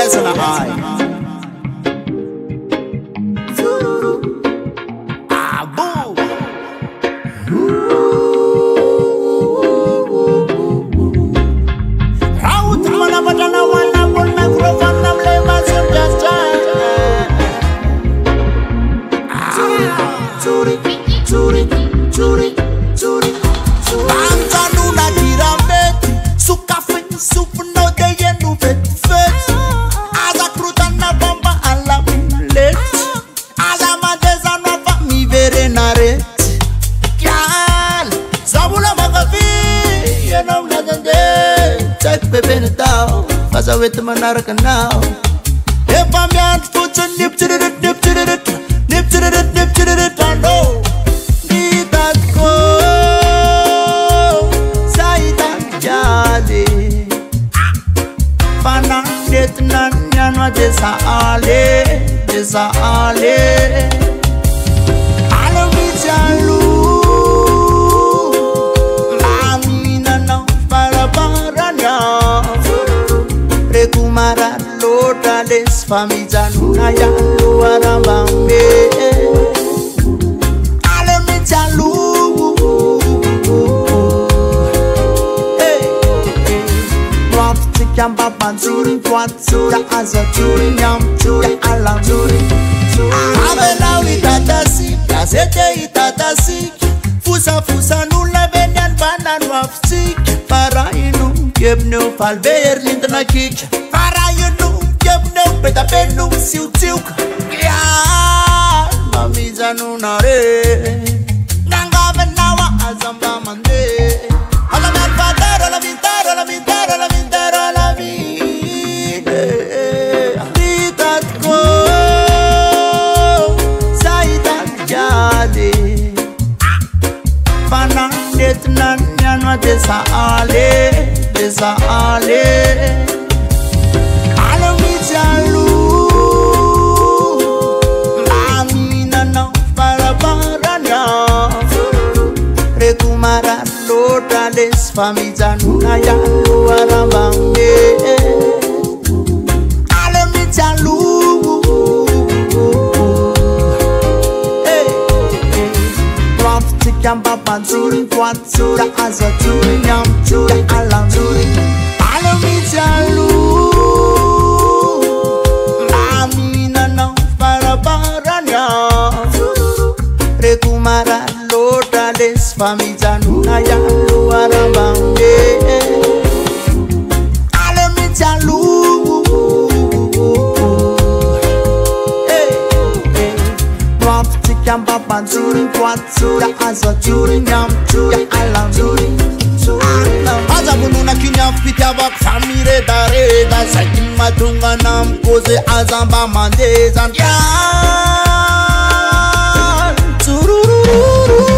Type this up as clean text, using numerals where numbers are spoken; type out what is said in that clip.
Yes and I. Boo. Raut mana padana wana pun mikrofon nam lemas just Curi, curi, curi, curi. Bangkanu na diramet, sukafin supno de yenu vet vet. Aza krutan na bamba ala let. Aza madeza na va mi vere na ret. Kyal, zabula magafi, yenam na dende. Check pepe na tao, fasa wet manar kanao. Epa mian futsa nip chidit nip chidit. Nip chidit nip chidit ano. Nitat ko Panangdet nanyano desa ale Alami jalu Lamina na paraparanya Rekumara loda les famijanu Naya luara bambe Alami jalu Jamba panzuri kwatsura aza turi nyam turi alam turi Abela witatasi Gazete itatasi Fusa fusa nula benyan banan wafsik Para inu Gebnu falbeer lintana kik Para inu Gebnu beta benu siu tiuk Ya Mami zanu nare Nanga benawa azamba mande Alam alfatar alam intar alam intar alam intar Nitat ko Saitan jadi Panangdet nanyano desa ale Alami jalu Lamina na paraparanya Rekumara loda les famijanu Naya luara bambe Jalu Rap tikamba panzuri kwatsura aza turi nyam turi alam turi Alami jalu Lamina na paraparanya Rekumara loda les famijanu Naya luara bambe Alami jalu Jamba panzuri kwatsura aza turi nyam turi alam turi Aza bununa kinyam pita bak famire dare Da sakin matunga nam koze azamba mandezan Tururururu